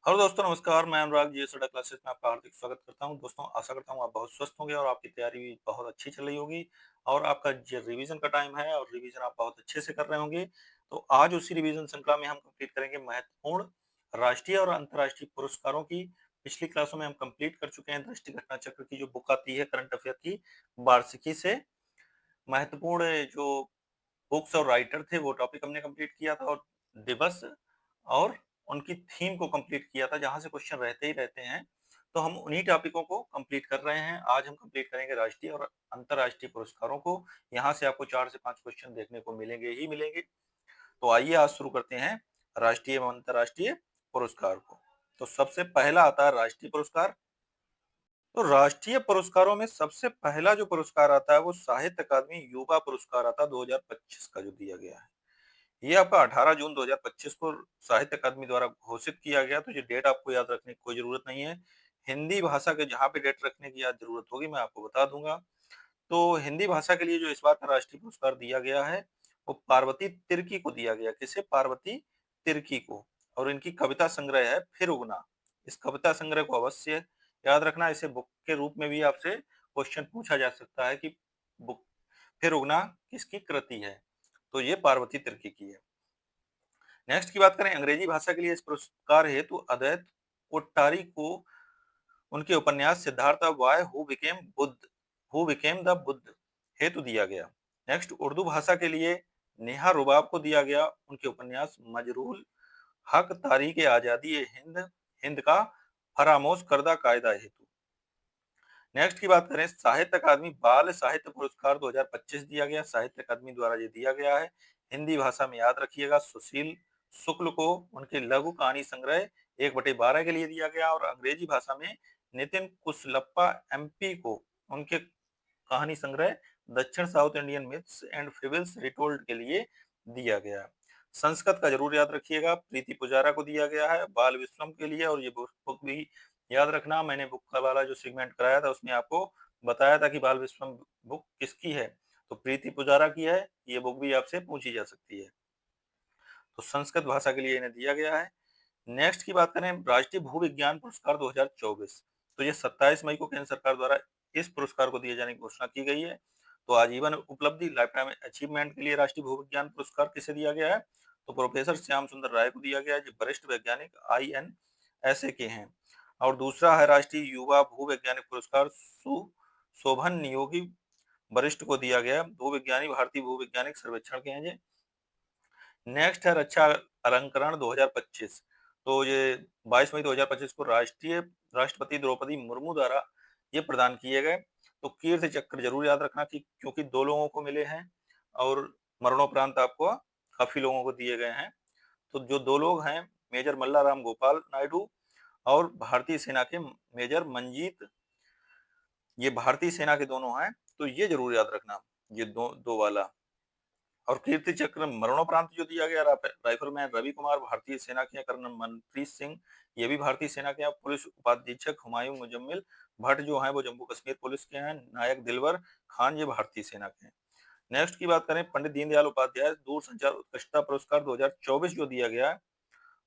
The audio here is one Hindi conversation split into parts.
हेलो दोस्तों, नमस्कार। मैं अनुराग जी सोडा क्लासेस में आपका हार्दिक स्वागत करता हूं। दोस्तों, आशा करता हूं आप बहुत स्वस्थ होंगे और आपकी तैयारी भी बहुत अच्छी चल रही होगी और आपका जो रिवीजन का टाइम है और रिवीजन आप बहुत अच्छे से कर रहे होंगे। तो आज उसी रिवीजन श्रृंखला में हम कंप्लीट करेंगे महत्वपूर्ण राष्ट्रीय और अंतर्राष्ट्रीय पुरस्कारों की। पिछली क्लासों में हम कंप्लीट कर चुके हैं दृष्टि घटना चक्र की जो बुक आती है करंट अफेयर की वार्षिकी से। महत्वपूर्ण जो बुक्स और राइटर थे वो टॉपिक हमने कंप्लीट किया था और दिवस और उनकी थीम को कंप्लीट किया था, जहां से क्वेश्चन रहते ही रहते हैं। तो हम उन्हीं टॉपिकों को कंप्लीट कर रहे हैं। आज हम कंप्लीट करेंगे राष्ट्रीय और अंतर्राष्ट्रीय पुरस्कारों को। यहाँ से आपको 4 से 5 क्वेश्चन देखने को मिलेंगे ही मिलेंगे। तो आइए आज शुरू करते हैं राष्ट्रीय एवं अंतर्राष्ट्रीय पुरस्कार को। तो सबसे पहला आता है राष्ट्रीय पुरस्कार। तो राष्ट्रीय पुरस्कारों में सबसे पहला जो पुरस्कार आता है वो साहित्य अकादमी युवा पुरस्कार आता है 2025 का, जो दिया गया है। ये आपका 18 जून 2025 को साहित्य अकादमी द्वारा घोषित किया गया। तो ये डेट आपको याद रखने की कोई जरूरत नहीं है। हिंदी भाषा के जहाँ पे डेट रखने की याद जरूरत होगी मैं आपको बता दूंगा। तो हिंदी भाषा के लिए जो इस बार का राष्ट्रीय पुरस्कार दिया गया है वो पार्वती तिर्की को दिया गया। किसे? पार्वती तिर्की को। और इनकी कविता संग्रह है फिर उगना। इस कविता संग्रह को अवश्य याद रखना। इसे बुक के रूप में भी आपसे क्वेश्चन पूछा जा सकता है कि बुक फिर उगना किसकी कृति है। तो ये पार्वती तिर्की की है। नेक्स्ट की बात करें अंग्रेजी भाषा के लिए इस पुरस्कार हेतु अद्वैत कोट्टारी को उनके उपन्यास सिद्धार्थ वाय हु बिकेम द बुद्ध हेतु दिया गया। नेक्स्ट उर्दू भाषा के लिए नेहा रुबाब को दिया गया उनके उपन्यास मजरूल हक तारीख आजादी हिंद हिंद का फरामोश करदा कायदा हेतु। नेक्स्ट की बात करें साहित्य अकादमी बाल साहित्य पुरस्कार 2025 दिया गया। साहित्य अकादमी द्वारा ये दिया गया है। हिंदी भाषा में याद रखिएगा सुशील शुक्ल को उनके लघु कहानी संग्रह 1/12 के लिए दिया गया और अंग्रेजी भाषा में नितिन कुशलप्पा एमपी को उनके कहानी संग्रह दक्षिण south Indian myths and fables retold के लिए दिया गया। संस्कृत का जरूर याद रखिएगा, प्रीति पुजारा को दिया गया है बाल विश्वम के लिए। और ये बुक भी याद रखना, मैंने बुक का वाला जो सेगमेंट कराया था उसमें आपको बताया था कि बाल विश्वम बुक किसकी है। तो प्रीति पुजारा की है। ये बुक भी आपसे पूछी जा सकती है। तो संस्कृत भाषा के लिए इन्हें दिया गया है। नेक्स्ट की बात करें राष्ट्रीय भूविज्ञान पुरस्कार 2024। तो ये 27 मई को केंद्र सरकार द्वारा इस पुरस्कार को दिए जाने की घोषणा की गई है। तो आजीवन उपलब्धि लाइफ टाइम अचीवमेंट के लिए राष्ट्रीय भूविज्ञान पुरस्कार किसे दिया गया है? तो प्रोफेसर श्याम सुंदर राय को दिया गया है, जो वरिष्ठ वैज्ञानिक INSA के हैं। और दूसरा है राष्ट्रीय युवा भूवैज्ञानिक पुरस्कार शोभन नियोगी वरिष्ठ को दिया गया। भूविज्ञानी भारतीय भूवैज्ञानिक सर्वेक्षण के हैं। नेक्स्ट है रक्षा अलंकरण 2025। तो ये 22 मई 2025 को राष्ट्रीय राष्ट्रपति द्रौपदी मुर्मू द्वारा ये प्रदान किए गए। तो कीर्ति चक्र जरूर याद रखना कि क्योंकि 2 लोगों को मिले हैं और मरणोपरांत आपको काफी लोगों को दिए गए हैं। तो जो 2 लोग हैं मेजर मल्ला राम गोपाल नायडू और भारतीय सेना के मेजर मंजीत, ये भारतीय सेना के दोनों हैं। तो ये जरूर याद रखना, ये दो वाला। और कीर्ति चक्र मरणोपरांत जो दिया गया राइफलमैन रवि कुमार भारतीय सेना के हैं। कर्नल मनप्रीत सिंह ये भी भारतीय सेना के हैं। पुलिस उपाधीक्षक हुमायूं मुजम्मिल भट्ट जो हैं वो जम्मू कश्मीर पुलिस के हैं। नायक दिलवर खान ये भारतीय सेना के हैं। नेक्स्ट की बात करें पंडित दीनदयाल उपाध्याय दूरसंचार उत्कृष्टता पुरस्कार 2024 जो दिया गया है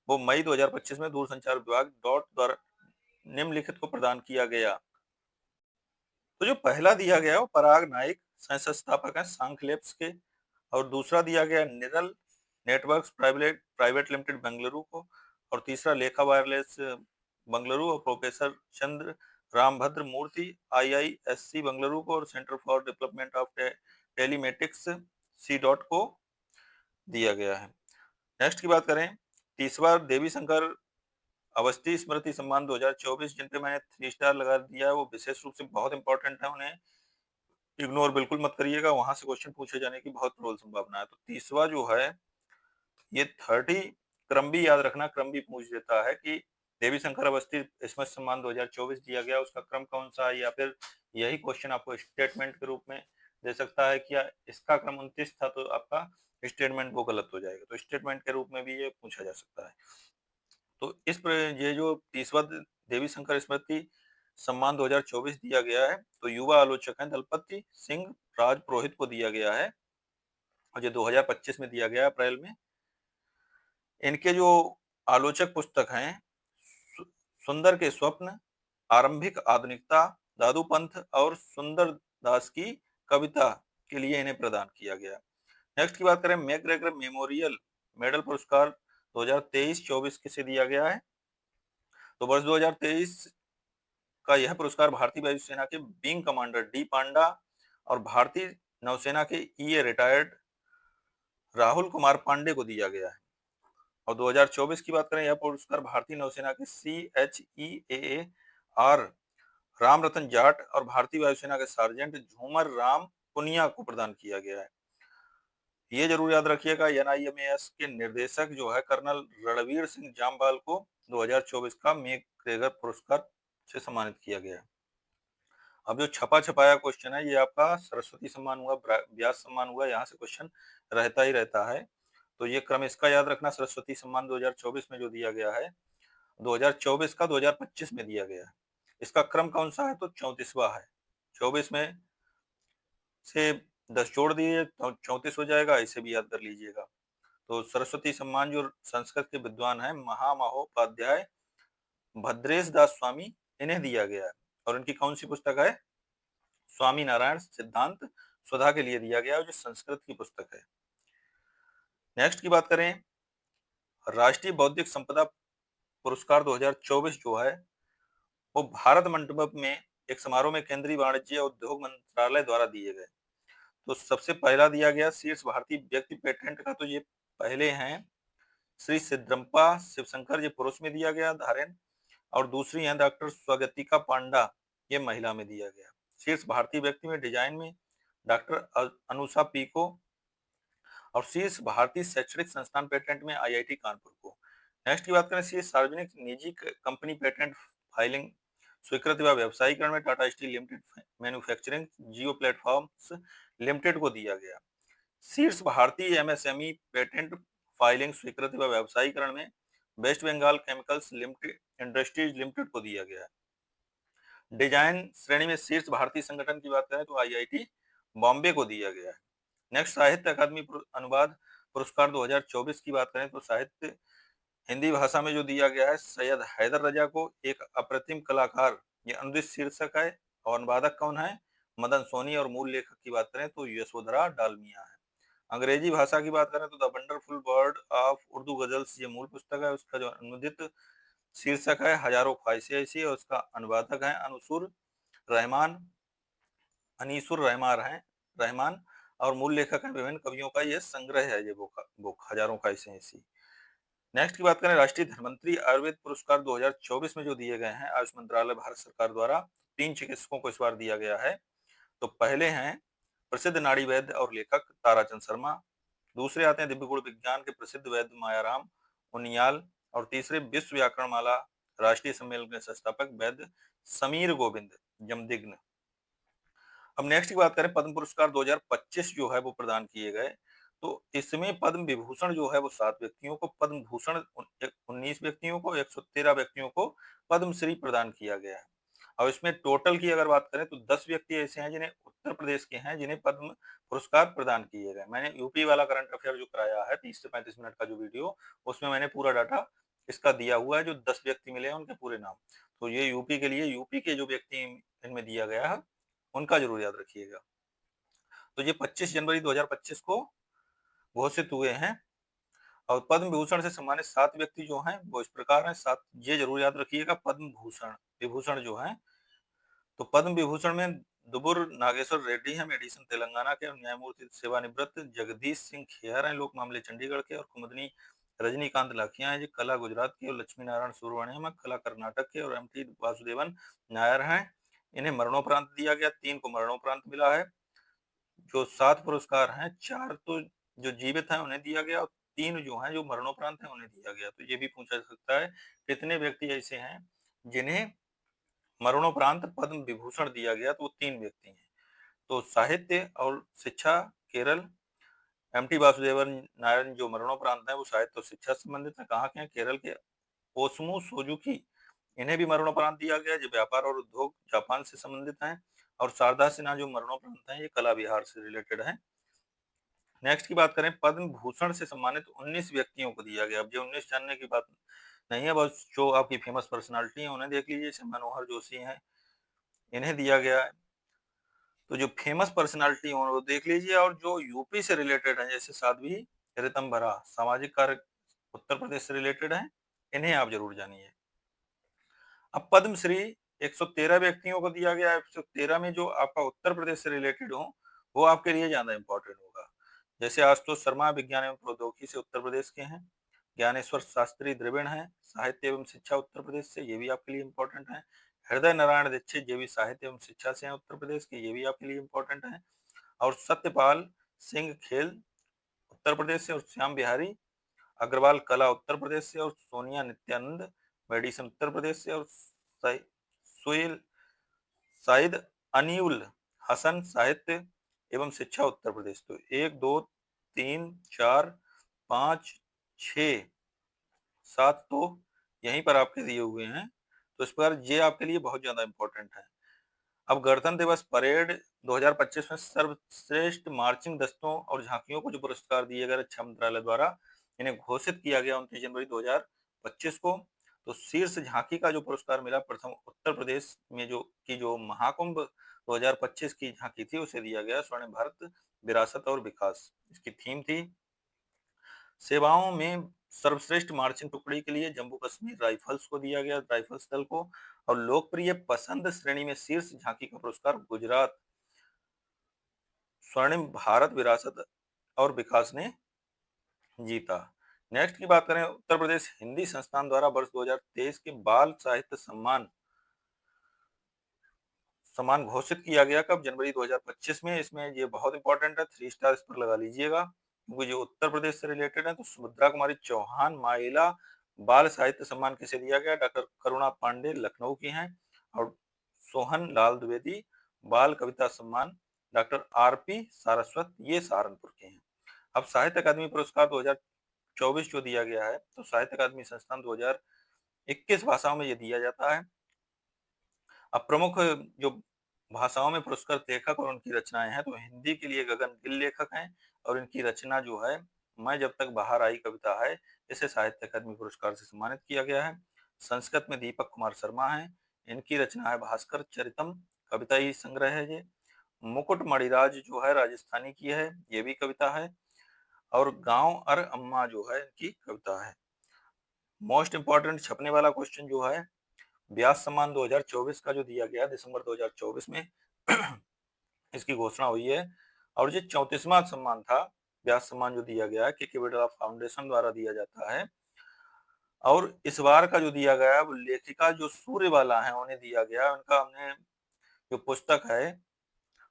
वो मई 2025 में दूरसंचार विभाग डॉट द्वारा निम्नलिखित को प्रदान किया गया। तो जो पहला दिया गया वो पराग नाइक सह संस्थापक हैं सांख लैब्स के। और दूसरा दिया गया निरल networks private private limited Bengaluru को। और तीसरा लेखा वायरलेस बेंगलुरु और प्रोफेसर चंद्र रामभद्र मूर्ति IISC बेंगलुरु को और centre for development of telematics C को दिया गया है। नेक्स्ट की बात करें तीसरा देवी शंकर अवस्थी स्मृति सम्मान 2024 जिन पे मैंने 3 स्टार लगा दिया है वो विशेष रूप से बहुत इंपॉर्टेंट है। उन्हें इग्नोर बिल्कुल मत करिएगा, वहां से क्वेश्चन पूछे जाने की बहुत प्रबल संभावना है। तो तीसवा जो है ये 30 क्रम भी याद रखना, क्रम भी पूछ देता है कि देवी शंकर अवस्थी स्मृति सम्मान 2024 दिया गया उसका क्रम कौन सा है, या फिर यही क्वेश्चन आपको स्टेटमेंट के रूप में दे सकता है कि इसका क्रम 29 था तो आपका स्टेटमेंट वो गलत हो जाएगा। तो स्टेटमेंट के रूप में भी ये पूछा जा सकता है। तो ये जो तीसवा देवी शंकर स्मृति सम्मान 2024 दिया गया है तो युवा आलोचक हैं दलपति सिंह राजपुरोहित को दिया गया है और ये 2025 में दिया गया अप्रैल में। इनके जो आलोचक पुस्तक हैं सुंदर के स्वप्न, आरंभिक आधुनिकता, दादू पंथ और सुंदर दास की कविता के लिए इन्हें प्रदान किया गया। नेक्स्ट की बात करें, मैकग्रेगर मेमोरियल मेडल पुरस्कार 2023-24 किसे दिया गया है? तो वर्ष 2023 का यह पुरस्कार भारतीय वायुसेना के विंग कमांडर डी पांडा और भारतीय नौसेना के रिटायर्ड राहुल कुमार पांडे को दिया गया है। और 2024 की बात करें, यह पुरस्कार भारतीय नौसेना के CHEAR राम रतन जाट और भारतीय वायुसेना के सार्जेंट झूमर राम पुनिया को प्रदान किया गया है। ये जरूर याद रखिएगा, NIMAS के निर्देशक जो है कर्नल रणवीर सिंह जामवाल को 2024 का मैकग्रेगर पुरस्कार से सम्मानित किया गया है। अब जो छपा छपाया क्वेश्चन है, ये आपका सरस्वती सम्मान हुआ, व्यास सम्मान हुआ, यहाँ से क्वेश्चन रहता ही रहता है। तो ये क्रम इसका याद रखना, सरस्वती सम्मान 2024 में जो दिया गया है, 2024 का 2025 में दिया गया है। इसका क्रम कौन सा है? तो 34वां है। 24 में से 10 जोड़ दिए तो 34 हो जाएगा, इसे भी याद कर लीजिएगा। तो सरस्वती सम्मान जो संस्कृत के विद्वान हैं महामहोपाध्याय भद्रेश दास स्वामी, इन्हें दिया गया है। और इनकी कौन सी पुस्तक है? स्वामी नारायण सिद्धांत सुधा के लिए दिया गया है, जो संस्कृत की पुस्तक है। नेक्स्ट की बात करें, राष्ट्रीय बौद्धिक संपदा पुरस्कार 2024 जो है वो भारत मंडपम में एक समारोह में केंद्रीय वाणिज्य और उद्योग मंत्रालय द्वारा दिए गए। तो सबसे पहला दिया गया शीर्ष भारतीय व्यक्ति पेटेंट का, तो ये पहले हैं श्री सिद्रम्पा शिवशंकर, जी पुरुष में दिया गया धारण। और दूसरी है डॉक्टर स्वगतिका पांडा, ये महिला में दिया गया। शीर्ष भारतीय व्यक्ति में डिजाइन में डॉक्टर अनुषा पीको। और शीर्ष भारतीय शैक्षणिक संस्थान पेटेंट में IIT कानपुर को। नेक्स्ट की बात करें, शीर्ष सार्वजनिक निजी कंपनी पेटेंट फाइलिंग स्वीकृति व व्यवसायीकरण में टाटा स्टील लिमिटेड, मैन्युफैक्चरिंग जियो प्लेटफॉर्म्स लिमिटेड को दिया गया। शीर्ष भारतीय MSME पेटेंट फाइलिंग स्वीकृति व व्यवसायीकरण में West Bengal chemicals limited industries limited को दिया गया। डिजाइन श्रेणी में शीर्ष भारतीय संगठन की बात करें तो IIT बॉम्बे को दिया गया है। नेक्स्ट, साहित्य अकादमी अनुवाद पुरस्कार 2024 की बात करें तो साहित्य हिंदी भाषा में जो दिया गया है सैयद हैदर रजा को, एक अप्रतिम कलाकार, ये अनुदित शीर्षक है। और अनुवादक कौन है? मदन सोनी। और मूल लेखक की बात करें तो यशोधरा डालमिया है। अंग्रेजी भाषा की बात करें तो the wonderful world of Urdu ghazals, ये मूल पुस्तक है। उसका जो अनुदित शीर्षक है हजारों ख्वाहिशें ऐसी, और उसका अनुवादक है अनीसुर रहमान। और मूल लेखक है विभिन्न कवियों का ये संग्रह है, ये बुक हजारों ख्वाहिशें ऐसी। नेक्स्ट की बात करें, राष्ट्रीय धन्वंतरी आयुर्वेद पुरस्कार 2024 में जो दिए गए हैं आयुष मंत्रालय भारत सरकार द्वारा, 3 चिकित्सकों को इस बार दिया गया है। तो पहले हैं प्रसिद्ध नाड़ी वैद्य और लेखक ताराचंद शर्मा। दूसरे आते हैं दिव्य गुण विज्ञान के प्रसिद्ध वैद्य मायाराम उनियाल। और तीसरे विश्व व्याकरण माला राष्ट्रीय सम्मेलन के संस्थापक वैद्य समीर गोविंद जमदिग्न। अब नेक्स्ट की बात करें, पद्म पुरस्कार 2025 जो है वो प्रदान किए गए। तो इसमें पद्म विभूषण जो है वो 7 व्यक्तियों को, पद्म भूषण 19 व्यक्तियों को, 113 व्यक्तियों को पद्मश्री प्रदान किया गया है। और इसमें टोटल की अगर बात करें तो 10 व्यक्ति ऐसे हैं जिन्हें उत्तर प्रदेश के हैं, जिन्हें पद्म पुरस्कार प्रदान किए गए। मैंने यूपी वाला करंट अफेयर जो कराया है 30 से 35 मिनट का जो वीडियो, उसमें मैंने पूरा डाटा इसका दिया हुआ है, जो 10 व्यक्ति मिले हैं उनके पूरे नाम। तो ये यूपी के लिए, यूपी के जो व्यक्ति इनमें दिया गया है उनका जरूर याद रखिएगा। तो ये 25 जनवरी 2025 को घोषित हुए हैं। और पद्म विभूषण से सम्मानित 7 व्यक्ति जो हैं वो इस प्रकार हैं। 7, ये जरूर याद रखिएगा, पद्म भूषण विभूषण जो है। तो पद्म विभूषण में दुबुर नागेश्वर रेड्डी हैं, मेडिसन तेलंगाना के। और न्यायमूर्ति सेवानिवृत्त जगदीश सिंह खेहर हैं, लोक मामले चंडीगढ़ के। और कुमुदनी रजनीकांत लाखिया हैं, जो कला गुजरात के। और लक्ष्मी नारायण सुब्रमण्यम कला कर्नाटक के। और MT वासुदेवन नायर हैं, इन्हें मरणोपरांत दिया गया। 3 को मरणोपरांत मिला है। जो 7 पुरस्कार हैं, 4 तो जो जीवित हैं उन्हें दिया गया, और 3 जो हैं जो मरणोपरांत हैं उन्हें दिया गया। तो ये भी पूछा जा सकता है कितने व्यक्ति ऐसे हैं जिन्हें मरणोपरांत पद्म विभूषण दिया गया, तो वो 3 व्यक्ति हैं। तो साहित्य और शिक्षा केरल, MT वासुदेवन नारायण जो मरणोपरांत है वो साहित्य और शिक्षा से संबंधित है। कहाँ के हैं? केरल के। ओसमू सोजुकी, इन्हें भी मरणोपरांत दिया गया, जो व्यापार और उद्योग जापान से संबंधित हैं। और शारदा सिन्हा जो मरणोपरांत हैं, ये कला विहार से रिलेटेड है। नेक्स्ट की बात करें, पद्म भूषण से सम्मानित 19 व्यक्तियों को दिया गया। अब ये 19 जानने की बात नहीं है, बस जो आपकी फेमस पर्सनालिटी है उन्हें देख लीजिए, जैसे मनोहर जोशी हैं, इन्हें दिया गया है। तो जो फेमस पर्सनालिटी हो वो देख लीजिए, और जो यूपी से रिलेटेड है जैसे साध्वी ऋतंभरा, सामाजिक कार्य उत्तर प्रदेश से रिलेटेड है, इन्हें आप जरूर जानिए। अब पद्मश्री 113 व्यक्तियों को दिया गया है। 113 में जो आपका उत्तर प्रदेश से रिलेटेड हो वो आपके लिए ज्यादा इंपॉर्टेंट होगा। जैसे आशुतोष शर्मा विज्ञान एवं प्रौद्योगिकी से उत्तर प्रदेश के हैं, ज्ञानेश्वर शास्त्री द्रविड़ हैं साहित्य एवं शिक्षा उत्तर प्रदेश से, ये भी आपके लिए इंपॉर्टेंट है। हृदय नारायण दीक्षित, ये भी साहित्य एवं शिक्षा से हैं उत्तर प्रदेश के, ये भी आपके लिए इंपॉर्टेंट है। और सत्यपाल सिंह खेल उत्तर प्रदेश से, और श्याम बिहारी अग्रवाल कला उत्तर प्रदेश से, और सोनिया नित्यानंद मेडिसिन उत्तर प्रदेश से, और सुइल शाहिद अनिउल हसन साहित्य एवं शिक्षा उत्तर प्रदेश। तो 1 2 3 4 5 6 7 तो यहीं पर आपके दिए हुए हैं। तो इस पर ये आपके लिए बहुत ज्यादा इंपॉर्टेंट है। अब गणतंत्र दिवस परेड 2025 में सर्वश्रेष्ठ मार्चिंग दस्तों और झांकियों को जो पुरस्कार दिए गए रक्षा मंत्रालय द्वारा, इन्हें घोषित किया गया 29 जनवरी 2025 को। तो शीर्ष झांकी का जो पुरस्कार मिला प्रथम उत्तर प्रदेश में, जो महाकुंभ 2025 की झांकी थी उसे दिया गया स्वर्णिम भारत विरासत और विकास। इसकी थीम थी सेवाओं में सर्वश्रेष्ठ मार्चिंग टुकड़ी के लिए जम्मू कश्मीर राइफल्स को दिया गया, राइफल्स दल को। और लोकप्रिय पसंद श्रेणी में शीर्ष झांकी का पुरस्कार गुजरात स्वर्णिम भारत विरासत और विकास ने जीता। नेक्स्ट की बात करें, उत्तर प्रदेश हिंदी संस्थान द्वारा वर्ष 2023 के बाल साहित्य सम्मान घोषित किया गया कब? जनवरी 2025 में। इसमें ये बहुत इंपॉर्टेंट है, 3 स्टार इस पर लगा लीजिएगा, क्योंकि जो उत्तर प्रदेश से रिलेटेड है। तो सुभद्रा कुमारी चौहान महिला बाल साहित्य सम्मान किसे दिया गया? डॉक्टर करुणा पांडे लखनऊ की हैं। और सोहन लाल द्विवेदी बाल कविता सम्मान डॉक्टर आरपी सारस्वत, ये सहारनपुर के हैं। अब साहित्य अकादमी पुरस्कार 2024 जो दिया गया है, तो साहित्य अकादमी संस्थान 2021 भाषाओं में ये दिया जाता है। अब प्रमुख जो भाषाओं में पुरस्कृत लेखक और उनकी रचनाएं हैं, तो हिंदी के लिए गगन गिल लेखक हैं, और इनकी रचना जो है मैं जब तक बाहर आई कविता है, इसे साहित्य अकादमी पुरस्कार से सम्मानित किया गया है। संस्कृत में दीपक कुमार शर्मा है, इनकी रचना है भास्कर चरितम, कविता ही संग्रह है ये। मुकुट मणिराज जो है राजस्थानी की है, ये भी कविता है। और गांव अर अम्मा जो है इनकी कविता है। मोस्ट इंपॉर्टेंट छपने वाला क्वेश्चन जो है, व्यास सम्मान 2024 का जो दिया गया दिसंबर 2024 में इसकी घोषणा हुई है। और ये 34वां सम्मान था, व्यास सम्मान जो दिया गया है के बिरला फाउंडेशन द्वारा दिया जाता है। और इस बार का जो दिया गया वो लेखिका जो सूर्यबाला है उन्हें दिया गया। उनका हमने जो पुस्तक है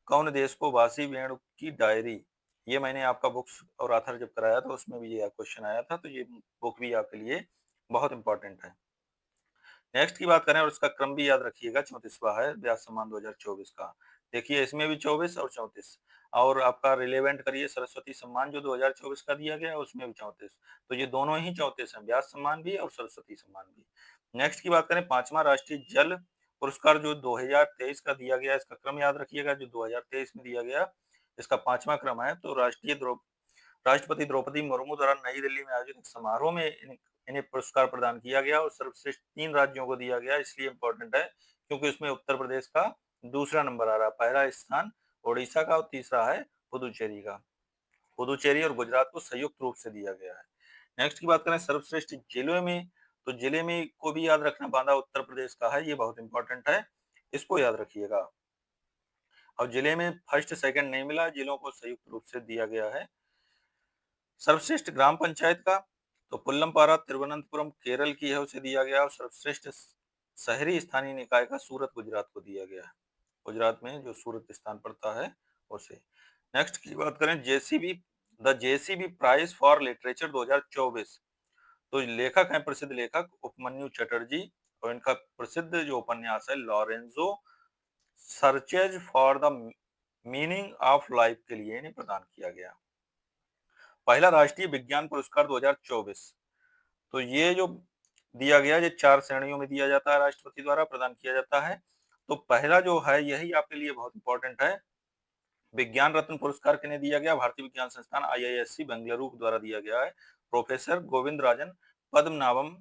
कौन देश को वासी वेणु की डायरी, ये मैंने आपका बुक्स और आथर जब कराया था उसमें भी ये क्वेश्चन आया था, तो ये बुक भी आपके लिए बहुत इंपॉर्टेंट है। नेक्स्ट की बात करें, और उसका क्रम भी याद रखिएगा, 34वां है व्यास सम्मान 2024 का। देखिए इसमें भी 24 और 34, और आपका रिलेवेंट करिए सरस्वती सम्मान जो 2024 का दिया गया उसमें भी 34। तो ये दोनों ही 34 हैं, व्यास सम्मान भी और सरस्वती सम्मान भी। नेक्स्ट की बात करें, 5वां राष्ट्रीय जल पुरस्कार जो 2023 का दिया गया, इसका क्रम याद रखिएगा, जो 2023 में दिया गया इसका 5वां क्रम है। तो राष्ट्रपति द्रौपदी मुर्मू द्वारा नई दिल्ली में आयोजित एक समारोह में इन्हें पुरस्कार प्रदान किया गया, और सर्वश्रेष्ठ 3 राज्यों को दिया गया। इसलिए इंपॉर्टेंट है क्योंकि उसमें उत्तर प्रदेश का दूसरा नंबर आ रहा है, पहला स्थान ओडिशा का और तीसरा है पुदुचेरी का। पुदुचेरी और गुजरात को संयुक्त रूप से दिया गया है। नेक्स्ट की बात करें सर्वश्रेष्ठ जिले में, तो जिले में को भी याद रखना, बांदा उत्तर प्रदेश का है, ये बहुत इंपॉर्टेंट है, इसको याद रखिएगा। और जिले में फर्स्ट सेकंड नहीं मिला, जिलों को संयुक्त रूप से दिया गया है। सर्वश्रेष्ठ ग्राम पंचायत का, तो पुल्लमपारा तिरुवनंतपुरम केरल की है, उसे दिया गया। और सर्वश्रेष्ठ शहरी स्थानीय निकाय का सूरत गुजरात को दिया गया है, गुजरात में जो सूरत स्थान पड़ता है उसे। नेक्स्ट की बात करें JCB, the JCB prize for literature 2024, तो लेखक हैं प्रसिद्ध लेखक उपमन्यु चटर्जी, और इनका प्रसिद्ध जो उपन्यास है Lorenzo searches for the meaning of life के लिए इन्हें प्रदान किया गया। पहला राष्ट्रीय विज्ञान पुरस्कार 2024, तो ये जो दिया गया ये 4 श्रेणियों में दिया जाता है, राष्ट्रपति द्वारा प्रदान किया जाता है। तो पहला जो है यही आपके लिए बहुत इंपॉर्टेंट है, विज्ञान रत्न पुरस्कार किन्हें दिया गया? भारतीय विज्ञान संस्थान आईआईएससी बेंगलुरु द्वारा दिया गया है। प्रोफेसर गोविंद राजन पद्मनाभम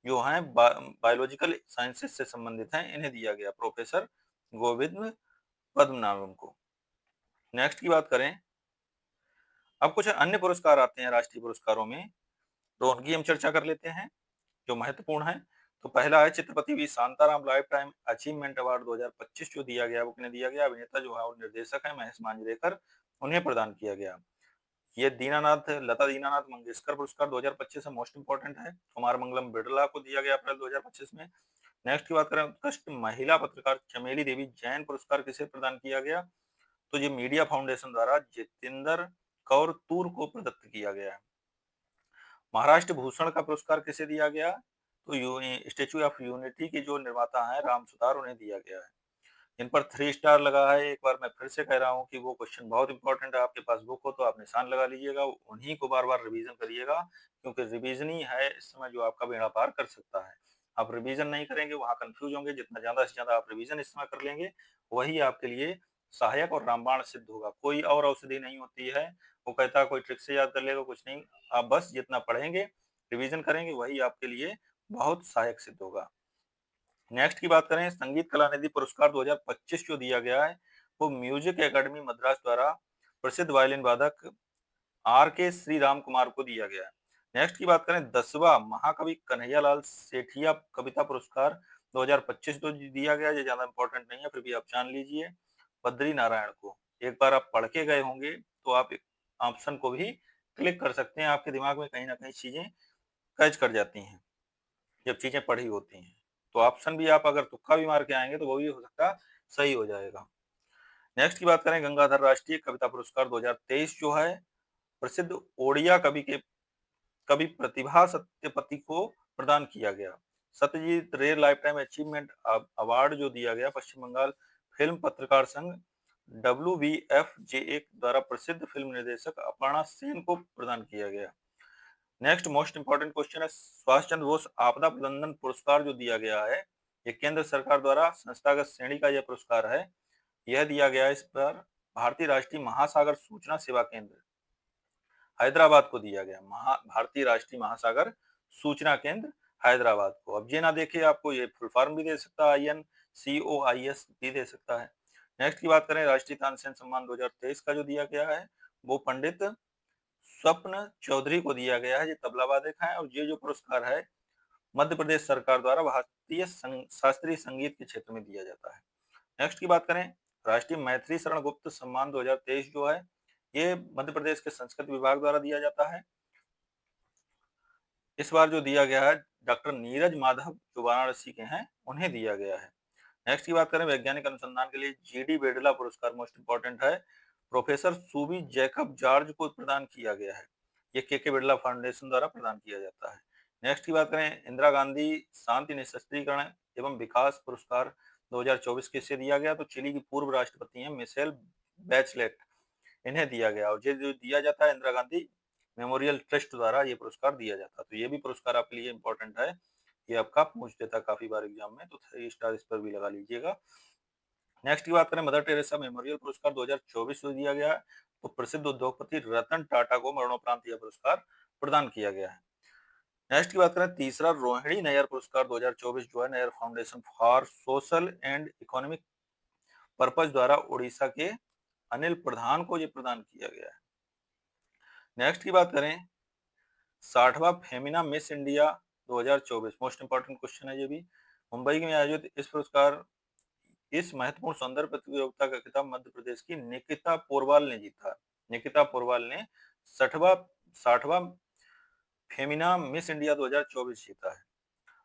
जो हैं बायोलॉजिकल साइंसेस से संबंधित हैं, इन्हें दिया गया, प्रोफेसर गोविंद पद्मनाभन को। नेक्स्ट की बात करें, अब कुछ अन्य पुरस्कार आते हैं राष्ट्रीय पुरस्कारों में, तो उनकी हम चर्चा कर लेते हैं जो महत्वपूर्ण है। तो पहला है Chhatrapati V Shantaram lifetime achievement award 2025 जो दिया गया, वो किन्हें दिया गया? अभिनेता जो है और निर्देशक है महेश मांजरेकर, उन्हें प्रदान किया गया। ये लता दीनानाथ मंगेशकर पुरस्कार 2025 है, मोस्ट इंपोर्टेंट है, कुमार मंगलम बिड़ला को दिया गया अप्रैल 2025 में। नेक्स्ट की बात करें, उत्कृष्ट महिला पत्रकार चमेली देवी जैन पुरस्कार किसे प्रदान किया गया? तो ये मीडिया फाउंडेशन द्वारा जितेंद्र कौर तूर को प्रदत्त किया गया है। महाराष्ट्र भूषण का पुरस्कार किसे दिया गया? तो स्टेच्यू ऑफ यूनिटी के जो निर्माता हैं राम सुतार, उन्हें दिया गया है। इन पर 3 स्टार लगा है। एक बार मैं फिर से कह रहा हूँ कि वो क्वेश्चन बहुत इंपॉर्टेंट है, आपके पास बुक हो तो आप निशान लगा लीजिएगा, उन्हीं को बार बार रिवीजन करिएगा, क्योंकि रिवीजन ही है इस समय जो आपका बेड़ा पार कर सकता है। आप रिवीजन नहीं करेंगे, वहां कंफ्यूज होंगे। जितना ज्यादा से ज्यादा आप रिवीजन इस समय कर लेंगे, वही आपके लिए सहायक और रामबाण सिद्ध होगा। कोई और औषधि नहीं होती है, वो कहता है कोई ट्रिक से याद कर लेगा, कुछ नहीं। आप बस जितना पढ़ेंगे, रिवीजन करेंगे, वही आपके लिए बहुत सहायक सिद्ध होगा। नेक्स्ट की बात करें, संगीत कला निधि पुरस्कार 2025 जो दिया गया है, वो म्यूजिक एकेडमी मद्रास द्वारा प्रसिद्ध वायलिन वादक आर के श्री राम कुमार को दिया गया है। नेक्स्ट की बात करें, 10वां महाकवि कन्हैयालाल सेठिया कविता पुरस्कार 2025 तो दिया गया, ये ज्यादा इंपॉर्टेंट नहीं है, फिर भी आप जान लीजिए, बद्री नारायण को। एक बार आप पढ़ के गए होंगे तो आप ऑप्शन को भी क्लिक कर सकते हैं, आपके दिमाग में कहीं ना कहीं चीजें कैच कर जाती हैं जब चीजें पढ़ी होती हैं। तो ऑप्शन भी आप अगर तुक्का भी मार के आएंगे तो वो भी हो सकता है सही हो जाएगा। नेक्स्ट की बात करें, गंगाधर राष्ट्रीय कविता पुरस्कार 2023 जो है, प्रसिद्ध ओडिया कवि प्रतिभा सत्यपति को प्रदान किया गया। सत्यजीत रे लाइफ टाइम अचीवमेंट अवार्ड जो दिया गया, पश्चिम बंगाल फिल्म पत्रकार संघ WVFJA द्वारा प्रसिद्ध फिल्म निर्देशक अपर्णा सेन को प्रदान किया गया। नेक्स्ट मोस्ट इंपोर्टेंट क्वेश्चन है, सुभाष चंद्र बोस आपदा प्रबंधन पुरस्कार जो दिया गया है, ये केंद्र सरकार द्वारा संस्थागत श्रेणी का यह पुरस्कार है। यह दिया गया इस पर भारतीय राष्ट्रीय महासागर सूचना सेवा केंद्र हैदराबाद को दिया गया। भारतीय राष्ट्रीय महासागर सूचना केंद्र हैदराबाद को। अब ये ना देखिए, आपको ये फुल फॉर्म भी दे सकता है, INCOIS भी दे सकता है। नेक्स्ट की बात करें, राष्ट्रीय तानसेन सम्मान 2023 का जो दिया गया है, वो पंडित स्वप्न चौधरी को दिया गया है, ये तबला वादक है, और ये जो पुरस्कार है मध्य प्रदेश सरकार द्वारा भारतीय शास्त्रीय संगीत के क्षेत्र में दिया जाता है। नेक्स्ट की बात करें, राष्ट्रीय मैथिली शरण गुप्त सम्मान 2023 जो है, ये मध्य प्रदेश के संस्कृत विभाग द्वारा दिया जाता है। इस बार जो दिया गया है डॉक्टर नीरज माधव जो वाराणसी के हैं, उन्हें दिया गया है। नेक्स्ट की बात करें, वैज्ञानिक अनुसंधान के लिए GD बिड़ला पुरस्कार मोस्ट इंपोर्टेंट है, प्रोफेसर सूबी जैकब जॉर्ज को प्रदान किया गया है। ये के बिड़ला फाउंडेशन द्वारा प्रदान किया जाता है। नेक्स्ट की बात करें, इंदिरा गांधी शांति निःशस्त्रीकरण एवं विकास पुरस्कार 2024 किसे दिया गया? तो चिली की पूर्व राष्ट्रपति हैं मिशेल बैचलेट, इन्हें दिया गया। और ये जो दिया जाता है इंदिरा गांधी मेमोरियल ट्रस्ट द्वारा ये पुरस्कार दिया जाता है। तो ये भी पुरस्कार आपके लिए इंपॉर्टेंट है, ये आपका पूछ देता काफी बार एग्जाम में, तो 3 स्टार इस पर भी लगा लीजिएगा। नेक्स्ट की बात करें, मदर टेरेसा मेमोरियल पुरस्कार 2024 को दिया गया है, तो प्रसिद्ध उद्योगपति रतन टाटा को मरणोपरांत यह पुरस्कार प्रदान किया गया है। नेक्स्ट की बात करें, तीसरा रोहिणी नैयर पुरस्कार 2024 जो है, Nayar foundation for social and economic purpose द्वारा उड़ीसा के अनिल प्रधान को ये प्रदान किया गया है। नेक्स्ट की बात करें, 60वां Femina Miss India 2024 most important question है ये भी। मुंबई में आयोजित इस महत्वपूर्ण सौंदर्य प्रतियोगिता का खिताब मध्य प्रदेश की निकिता पोरवाल ने जीता। निकिता पोरवाल ने 60वां फेमिना मिस इंडिया 2024 जीता है।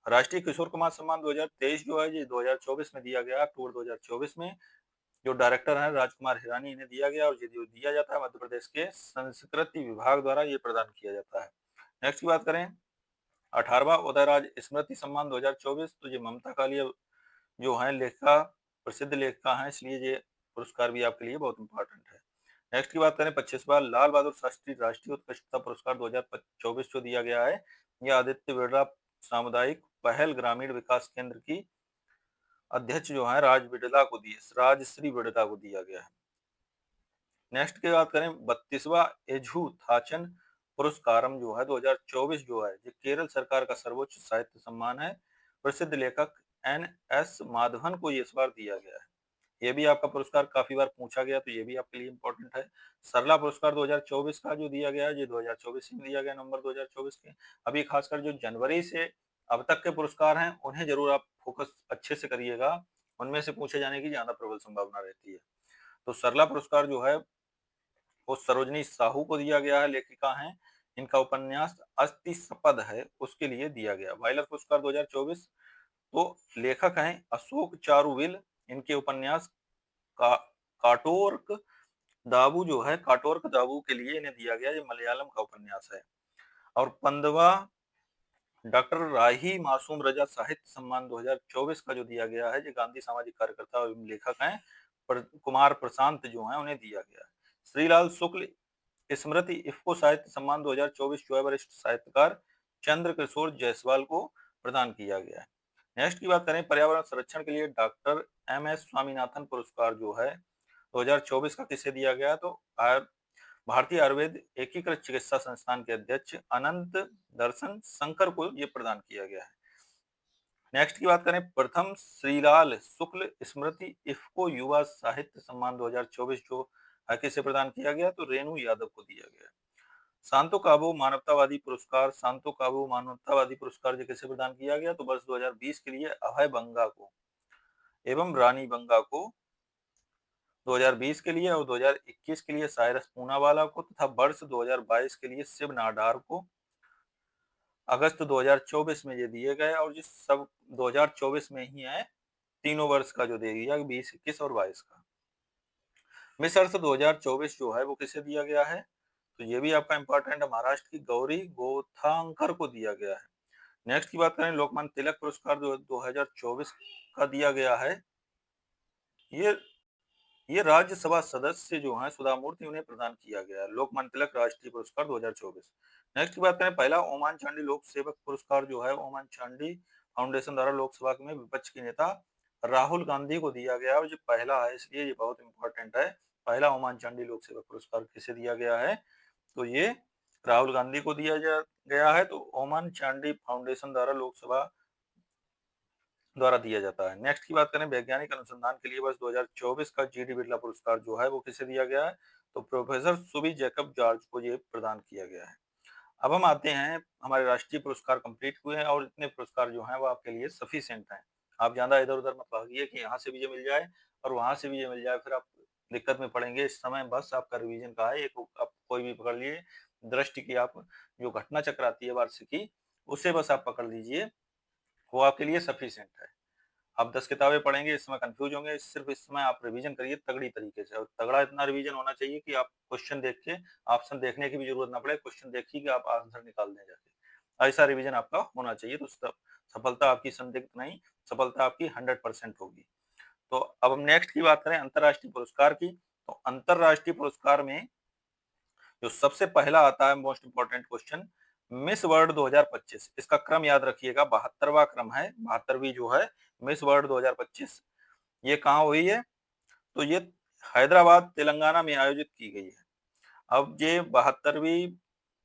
राष्ट्रीय किशोर कुमार सम्मान 2023 जो है, ये 2024 में दिया गया, अक्टूबर 2024 में। जो डायरेक्टर हैं राजकुमार हिरानी, इन्हें दिया गया, और ये जो दिया जाता है मध्य प्रदेश के संस्कृति विभाग द्वारा ये प्रदान किया जाता है। नेक्स्ट की बात करें, 18वां उदयराज स्मृति सम्मान 2024, तो ये ममता कालिया जो है लेखिका, प्रसिद्ध लेखिका हैं, इसलिए ये पुरस्कार भी आपके लिए बहुत इंपॉर्टेंट है। नेक्स्ट की बात करें, 25वां लाल बहादुर शास्त्री राष्ट्रीय उत्कृष्टता पुरस्कार 2024 जो दिया गया है, यह आदित्य बिड़ला सामुदायिक पहल ग्रामीण विकास केंद्र की अध्यक्ष जो है राजश्री बिड़ला को दिया गया है। नेक्स्ट की बात करें, 32वां एझू थाचन पुरस्कारम जो है 2024 जो है ये केरल सरकार का सर्वोच्च साहित्य सम्मान है। प्रसिद्ध लेखक एन.एस. माधवन को ये इस बार दिया गया है। ये भी आपका पुरस्कार काफी बार पूछा गया, तो ये भी आपके लिए इम्पोर्टेंट है। सरला पुरस्कार 2024 का जो दिया गया है, ये 2024 में दिया गया, नवंबर 2024 के। अभी खासकर जो जनवरी से अब तक के पुरस्कार हैं, उन्हें जरूर आप फोकस अच्छे से करिएगा, उनमें से पूछे जाने की ज्यादा प्रबल संभावना रहती है। तो सरला पुरस्कार जो है वो सरोजनी साहू को दिया गया है, लेखिका हैं। इनका उपन्यास अस्थि सपद है, उसके लिए दिया गया। वाइलर पुरस्कार 2024 तो लेखक हैं अशोक चारुविल। इनके उपन्यास का काटोर्क दाबू जो है, काटोर्क दाबू के लिए इन्हें दिया गया। ये मलयालम का उपन्यास है। और 15वां डॉक्टर राही मासूम रजा साहित्य सम्मान 2024 का जो दिया गया है, ये गांधी सामाजिक कार्यकर्ता और लेखक हैं कुमार प्रशांत जो हैं, उन्हें दिया गया है। श्रीलाल शुक्ल स्मृति इफ्को साहित्य सम्मान 2024 जो है वरिष्ठ साहित्यकार चंद्र किशोर जायसवाल को प्रदान किया गया है। नेक्स्ट की बात करें, पर्यावरण संरक्षण के लिए डॉक्टर एम.एस. स्वामीनाथन पुरस्कार जो है 2024 का किसे दिया गया, तो भारतीय आयुर्वेद एकीकृत चिकित्सा संस्थान के अध्यक्ष अनंत दर्शन शंकर को ये प्रदान किया गया है। नेक्स्ट की बात करें, प्रथम श्रीलाल शुक्ल स्मृति इफ्को युवा साहित्य सम्मान 2024 जो किसे प्रदान किया गया, तो रेणु यादव को दिया गया। सांतो काबो मानवतावादी पुरस्कार, सांतो काबो मानवतावादी पुरस्कार जो किसे प्रदान किया गया, तो वर्ष 2020 के लिए अभय बंगा को एवं रानी बंगा को 2020 के लिए, और 2021 के लिए साइरस पूनावाला को, तथा वर्ष 2022 के लिए शिव नाडार को अगस्त 2024 में ये दिए गए। और जिस सब 2024 में ही है, तीनों वर्ष का जो दे दिया 20, 21 और 22 का। मिस अर्थ 2024 जो है वो किसे दिया गया है, तो ये भी आपका इंपॉर्टेंट है, महाराष्ट्र की गौरी गोथांकर को दिया गया है। नेक्स्ट की बात करें, लोकमान्य तिलक पुरस्कार जो 2024 का दिया गया है, ये ये राज्यसभा सदस्य जो हैं सुधा मूर्ति, उन्हें प्रदान किया गया है लोकमान्य तिलक राष्ट्रीय पुरस्कार 2024। नेक्स्ट की बात करें, पहला ओमान चांडी लोक सेवक पुरस्कार जो है ओमान चांडी फाउंडेशन द्वारा लोकसभा में विपक्ष के नेता राहुल गांधी को दिया गया, और जो पहला है इसलिए ये बहुत इंपॉर्टेंट है। पहला ओमान चांडी लोक सेवक पुरस्कार किसे दिया गया है, तो ये राहुल गांधी को दिया गया है। तो ओमान चांडी फाउंडेशन द्वारा लोकसभा द्वारा दिया जाता है। नेक्स्ट की बात करें, वैज्ञानिक अनुसंधान के लिए वर्ष 2024 का जी.डी. बिरला पुरस्कार जो है वो किसे दिया गया है, तो प्रोफेसर सुबी जैकब जॉर्ज को ये प्रदान किया गया है। अब हम आते हैं, हमारे राष्ट्रीय पुरस्कार कंप्लीट हुए हैं, और इतने पुरस्कार जो हैं वो आपके लिए सफिशिएंट हैं। आप ज्यादा इधर उधर मत भागिए कि यहाँ से भी ये मिल जाए और वहां से भी ये मिल जाए, फिर आप दिक्कत में पड़ेंगे। इस समय बस आपका रिवीजन का है, एक आप कोई भी पकड़ लिए दृष्टि की, आप जो घटना चक्र आती है वार्षिकी, उसे बस आप पकड़ लीजिए, वो आपके लिए सफिशिएंट है। आप 10 किताबें पढ़ेंगे, इस समय कंफ्यूज होंगे, सिर्फ इस समय आप रिवीजन करिए तगड़ी तरीके से, और तगड़ा इतना रिवीजन होना चाहिए कि आप क्वेश्चन देख के ऑप्शन देखने की भी जरूरत ना पड़े, क्वेश्चन देखिए कि आप आंसर निकाल दें जाके। ऐसा रिवीजन आपका होना चाहिए, तो सफलता आपकी संदिग्ध नहीं, सफलता आपकी 100% होगी। तो अब हम नेक्स्ट की बात करें, अंतरराष्ट्रीय पुरस्कार की। तो अंतरराष्ट्रीय पुरस्कार में जो सबसे पहला आता है, most important question, miss world 2025, इसका क्रम याद रखिएगा, 72वां क्रम है, 72वीं जो है मिस वर्ल्ड 2025। ये कहाँ हुई है, तो ये हैदराबाद तेलंगाना में आयोजित की गई है। अब ये 72वीं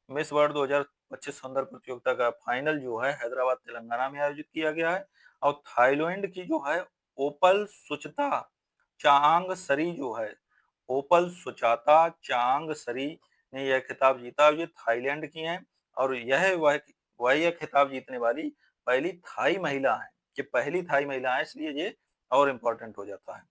मिस वर्ल्ड 2025 सौंदर्य प्रतियोगिता का फाइनल जो है हैदराबाद तेलंगाना में आयोजित किया गया है। और थाईलैंड की जो है ओपल सुचता चांग सरी जो है, ओपल सुचाता चांग सरी ने यह खिताब जीता। ये थाईलैंड की हैं, और यह वह यह खिताब जीतने वाली पहली थाई महिला है। ये पहली थाई महिला है, इसलिए ये और इम्पोर्टेंट हो जाता है।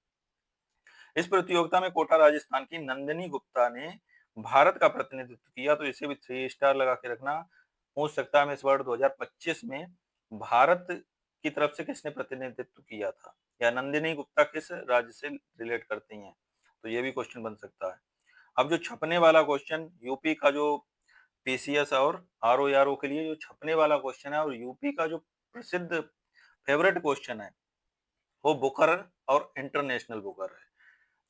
इस प्रतियोगिता में कोटा राजस्थान की नंदिनी गुप्ता ने भारत का प्रतिनिधित्व किया, तो इसे भी 3 स्टार लगा के रखना। पूछ सकता है मिस वर्ल्ड 2025 में भारत की तरफ से किसने प्रतिनिधित्व किया था, या नंदिनी गुप्ता किस राज्य से रिलेट करती हैं, तो ये भी क्वेश्चन बन सकता है। अब जो छपने वाला क्वेश्चन, यूपी का जो पीसीएस और आरओ के लिए जो छपने वाला क्वेश्चन है, और यूपी का जो प्रसिद्ध फेवरेट क्वेश्चन है, वो बुकर और इंटरनेशनल बुकर है।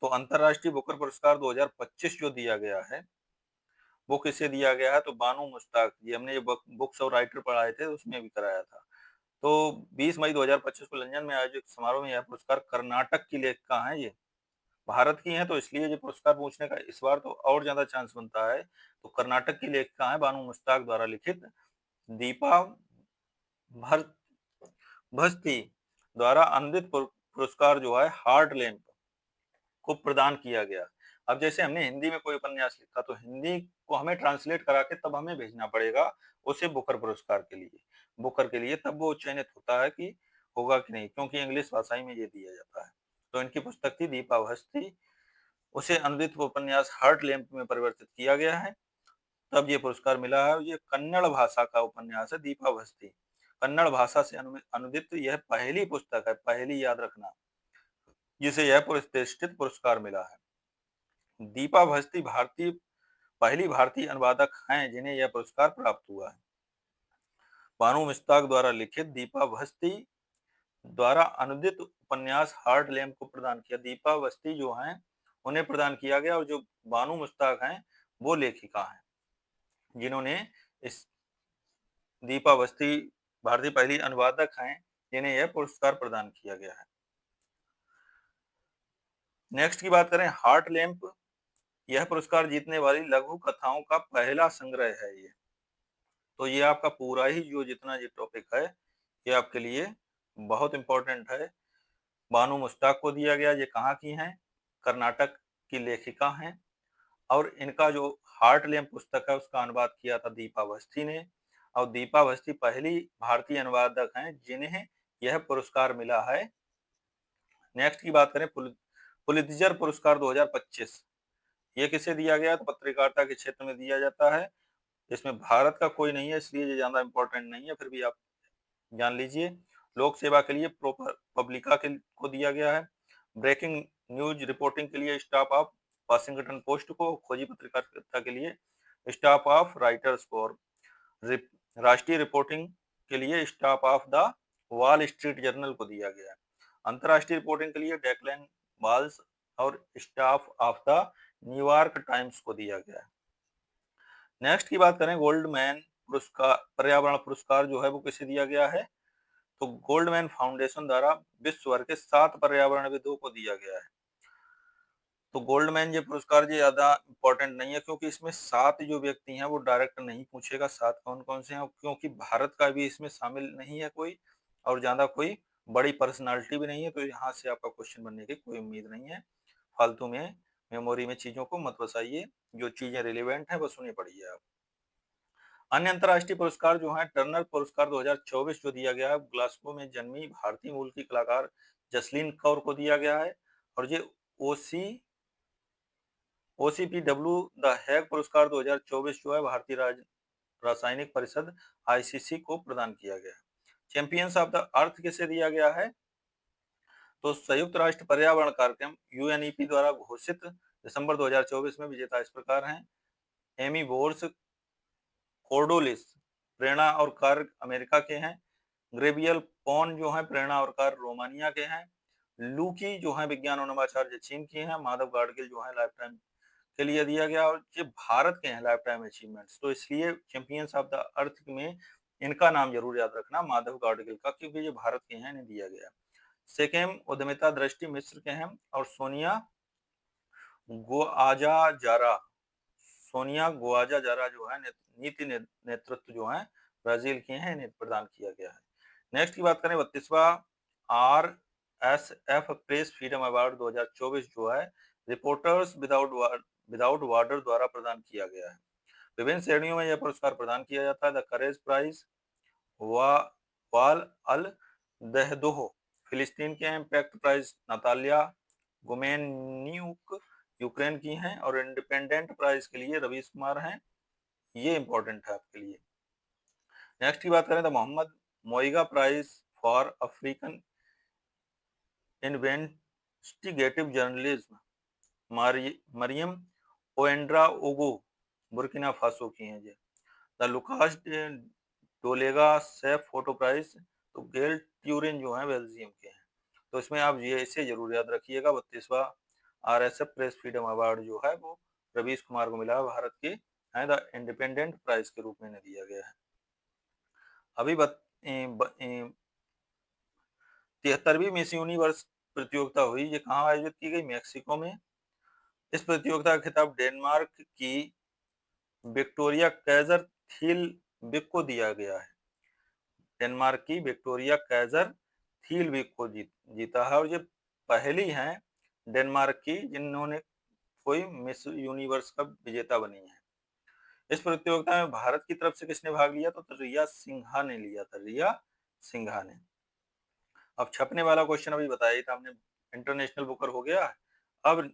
तो अंतरराष्ट्रीय बुकर पुरस्कार 2025 जो दिया गया है, वो किसे दिया गया है, तो बानू मुश्ताक जी, हमने ये बुक्स और राइटर पढ़ाए थे, उसमें भी कराया था। तो 20 मई 2025 को लंदन में आयोजित समारोह में यह पुरस्कार कर्नाटक की लेखिका हैं ये भारत की हैं तो इसलिए ये पुरस्कार पूछने का इस बार तो और ज्यादा चांस बनता है। तो कर्नाटक की लेखिका है बानू मुश्ताक द्वारा लिखित दीपा भर भस्ती द्वारा अनुदित पुरस्कार जो है हार्ट लैम्प को प्रदान किया गया। अब जैसे हमने हिंदी में कोई उपन्यास लिखा तो हिंदी को हमें ट्रांसलेट करा के तब हमें भेजना पड़ेगा उसे बुकर पुरस्कार के लिए, बुकर के लिए, तब वो चयनित होता है कि होगा कि नहीं, क्योंकि इंग्लिश भाषा में ये दिया जाता है। तो इनकी पुस्तक थी दीपा भस्ती, उसे अनुदित उपन्यास हार्ट लैम्प में परिवर्तित किया गया है, तब ये पुरस्कार मिला है। ये कन्नड़ भाषा का उपन्यास है दीपा भस्ती, कन्नड़ भाषा से अनुदित यह पहली पुस्तक है, पहली याद रखना, जिसे यह प्रतिष्ठित पुरस्कार मिला है। दीपा भस्ती पहली भारतीय अनुवादक हैं जिन्हें यह पुरस्कार प्राप्त हुआ है। बानू मुश्ताक द्वारा लिखित दीपा भस्ती द्वारा अनुदित उपन्यास हार्ट लैम्प को प्रदान किया। दीपा भस्ती जो हैं उन्हें प्रदान किया गया, और जो बानू मुश्ताक हैं वो लेखिका हैं जिन्होंने इस दीपा भस्ती भारतीय पहली अनुवादक हैं जिन्हें यह पुरस्कार प्रदान किया गया है। नेक्स्ट की बात करें, हार्ट लैम्प यह पुरस्कार जीतने वाली लघु कथाओं का पहला संग्रह है। ये तो ये आपका पूरा ही जो जितना ये टॉपिक है ये आपके लिए बहुत इंपॉर्टेंट है। बानू मुश्ताक को दिया गया, ये कहाँ की हैं, कर्नाटक की लेखिका हैं, और इनका जो हार्ट लैम्प पुस्तक है उसका अनुवाद किया था दीपा भस्ती ने, और दीपा भस्ती पहली भारतीय अनुवादक हैं जिन्हें यह पुरस्कार मिला है। नेक्स्ट की बात करें, पुलित्जर पुरस्कार 2025, ये किसे दिया गया, तो पत्रकारिता के क्षेत्र में दिया जाता है। इसमें भारत का कोई नहीं है इसलिए ये ज्यादा इंपॉर्टेंट नहीं है, फिर भी आप जान लीजिए। लोक सेवा के लिए प्रॉपर पब्लिका के को दिया गया है। ब्रेकिंग न्यूज रिपोर्टिंग के लिए स्टाफ ऑफ वाशिंगटन पोस्ट को, खोजी पत्रकारिता के लिए स्टाफ ऑफ राइटर्स को, और राष्ट्रीय रिपोर्टिंग के लिए staff of the wall street journal को दिया गया है। अंतरराष्ट्रीय रिपोर्टिंग के लिए डेक्लेन वाल्स और staff of the New York times को दिया गया है। नेक्स्ट की बात करें, गोल्डमैन पुरस्कार पर्यावरण पुरस्कार जो है वो किसे दिया गया है, तो गोल्डमैन फाउंडेशन द्वारा विश्व भर के 7 पर्यावरणविदों को दिया गया है। तो गोल्डमैन ये पुरस्कार ये ज्यादा इंपॉर्टेंट नहीं है, क्योंकि इसमें 7 जो व्यक्ति हैं वो डायरेक्ट नहीं पूछेगा 7 कौन कौन से हैं, क्योंकि भारत का भी इसमें शामिल नहीं है कोई, और ज्यादा कोई बड़ी पर्सनालिटी भी नहीं है, तो यहाँ से आपका क्वेश्चन बनने की कोई उम्मीद नहीं है। फालतू में मेमोरी में चीजों को मत बसाइए, जो चीजें रिलेवेंट है बस उन्हें पढ़िए आप। अन्य अंतर्राष्ट्रीय पुरस्कार जो है, टर्नर पुरस्कार 2024 जो दिया गया है, ग्लासगो में जन्मी भारतीय मूल की कलाकार जसलीन कौर को दिया गया है। और ये ओसी ओसीपीडब्ल्यू द हैग पुरस्कार 2024 जो है भारतीय रासायनिक परिषद आईसीसी को प्रदान किया गया है। चैंपियंस ऑफ द अर्थ किसे दिया गया है, तो संयुक्त राष्ट्र पर्यावरण कार्यक्रम यूएनईपी द्वारा घोषित दिसंबर 2024 में विजेता इस प्रकार हैं, एमी बोर्स कोर्डोलिस प्रेरणा और कार्य अमेरिका के हैं, ग्रेबियल पॉन जो है प्रेरणा और कार्य रोमानिया के हैं, लूकी जो है विज्ञान और नवाचार चीन की हैं, माधव गाडगिल जो है लाइफ टाइम के लिए दिया गया, और ये भारत के हैं लाइफ टाइम अचीवमेंट्स, तो इसलिए चैंपियंस ऑफ द अर्थ में इनका नाम जरूर याद रखना माधव गाडगिल का, क्योंकि ये भारत के हैं, इन्हें दिया गया। सेकेम उद्यमिता दृष्टि मिस्र के हैं, और गोआजाजारा सोनिया गोआजाजारा जो है नीति नेतृत्व जो है ब्राजील के हैं, इन्हें प्रदान किया गया है। नेक्स्ट की बात करें, 32वां RSF प्रेस फ्रीडम अवार्ड 2024 जो है रिपोर्टर्स विदाउट बॉर्डर द्वारा प्रदान किया गया है। विभिन्न श्रेणियों में यह पुरस्कार प्रदान किया जाता है। द करेज प्राइज वाल अल दहदोह फिलिस्तीन के हैं, इम्पैक्ट प्राइज नतालिया गुमेन्यूक यूक्रेन की हैं, और इंडिपेंडेंट प्राइज के लिए रवीश कुमार हैं। ये इंपॉर्टेंट है आपके लिए। नेक्स्ट की बात करें तो Mohammed Moiga prize for African investigative journalism Mariam Ouedraogo Burkina Faso की हैं ये। The Lucas Dolega safe photo prize तो गेल ट्यूरिन जो है बेल्जियम के हैं। तो इसमें आप ये इसे जरूर याद रखिएगा, 32वां RSF प्रेस फ्रीडम अवार्ड जो है वो रवीश कुमार को मिला है, भारत के हैं, द इंडिपेंडेंट प्राइज के रूप में इन्हें दिया गया है। अभी 73वीं मिस यूनिवर्स प्रतियोगिता हुई, ये कहाँ आयोजित की गई? मेक्सिको में। इस प्रतियोगिता का खिताब डेनमार्क की विक्टोरिया कैजर थीलबिक को दिया गया है। डेनमार्क की विक्टोरिया कैजर थीलबिक को जीता है, और ये पहली हैं डेनमार्क की जिन्होंने कोई मिस यूनिवर्स का विजेता बनी है। इस प्रतियोगिता में भारत की तरफ से किसने भाग लिया? तो रिया सिन्हा ने लिया था, रिया सिन्हा ने। अब छपने वाला क्वेश्चन अभी बताया था हमने, इंटरनेशनल बुकर हो गया। अब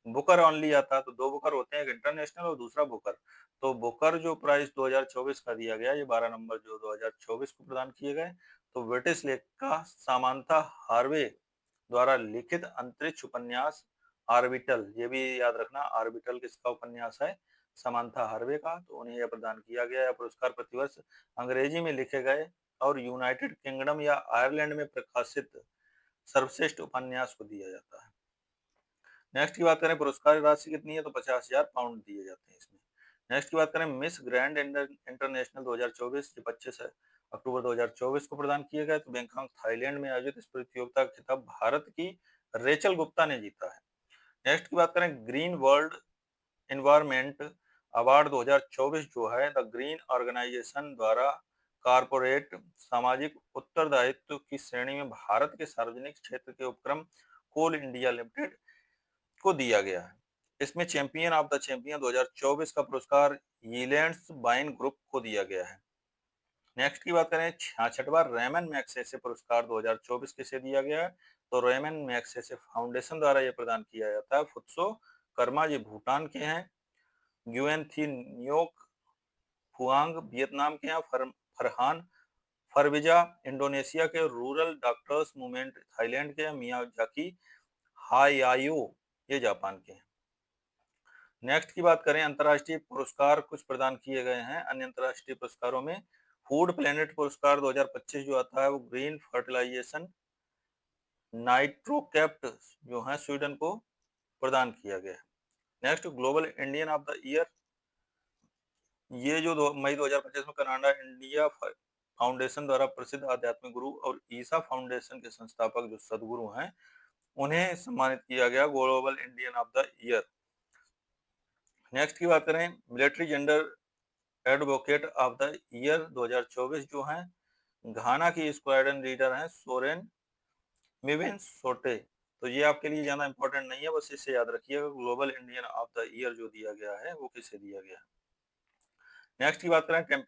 बुकर ओनली आता है, तो दो बुकर होते हैं, एक इंटरनेशनल और दूसरा बुकर। तो बुकर जो प्राइज 2024 का दिया गया, ये 12 नंबर जो 2024 को प्रदान किए गए, तो ब्रिटिश लेखिका सामांथा हार्वे द्वारा लिखित अंतरिक्ष उपन्यास आर्बिटल, ये भी याद रखना, आर्बिटल किसका उपन्यास है? समांथा हार्वे का। तो उन्हें यह प्रदान किया गया। यह पुरस्कार प्रतिवर्ष अंग्रेजी में लिखे गए और यूनाइटेड किंगडम या आयरलैंड में प्रकाशित सर्वश्रेष्ठ उपन्यास को दिया जाता है। नेक्स्ट की बात करें, पुरस्कार राशि कितनी है? तो 50,000 पाउंड दिए जाते हैं इसमें। नेक्स्ट की बात करें, मिस ग्रैंड इंटरनेशनल 2024 जो 25 अक्टूबर 2024 को प्रदान किए गए, तो बैंकॉक थाईलैंड में आयोजित इस प्रतियोगिता का खिताब भारत की रेचल गुप्ता ने जीता है। नेक्स्ट की बात करें, ग्रीन वर्ल्ड एनवायरमेंट अवार्ड 2024 जो है द ग्रीन ऑर्गेनाइजेशन द्वारा कारपोरेट सामाजिक उत्तरदायित्व की श्रेणी में भारत के सार्वजनिक क्षेत्र के उपक्रम कोल इंडिया लिमिटेड को दिया गया है। इसमें चैंपियन ऑफ द चैंपियन 2024 का पुरस्कार यीलैंड्स बाइन ग्रुप को दिया गया है। नेक्स्ट की बात करें, 66वां रेमन मैग्सेसे पुरस्कार 2024 किसे दिया गया है? तो रेमन मैग्सेसे फाउंडेशन द्वारा यह प्रदान किया जाता है। फुत्सो कर्मा जी भूटान के हैं, ग्युएन थी न्योक फुआंग वियतनाम के हैं, फरहान फरविजा इंडोनेशिया के, रूरल डॉक्टर्स मूवमेंट थाईलैंड के, मियाजाकी हायायो ये जापान के हैं। नेक्स्ट की बात करें, अंतर्राष्ट्रीय पुरस्कार कुछ प्रदान किए गए हैं। अन्य अंतर्राष्ट्रीय पुरस्कारों में फूड प्लेनेट पुरस्कार 2025 जो आता है वो ग्रीन फर्टिलाइजेशन नाइट्रोकैप्ट जो है स्वीडन को प्रदान किया गया है। Next, global Indian of the year, ये जो मई 2025 में कनाडा इंडिया फाउंडेशन द्वारा प्रसिद्ध आध्यात्मिक गुरु और ईसा फाउंडेशन के संस्थापक जो सदगुरु हैं उन्हें सम्मानित किया गया global Indian of the year. Next की बात करें, military gender advocate of the year 2024 जो हैं घाना की स्क्वाड्रन लीडर हैं सोरेन मिवेन सोटे। तो ये आपके लिए ज्यादा इंपॉर्टेंट नहीं है, बस इसे याद रखिएगा global Indian of the year जो दिया गया है वो किसे दिया गया है। नेक्स्ट की बात करें,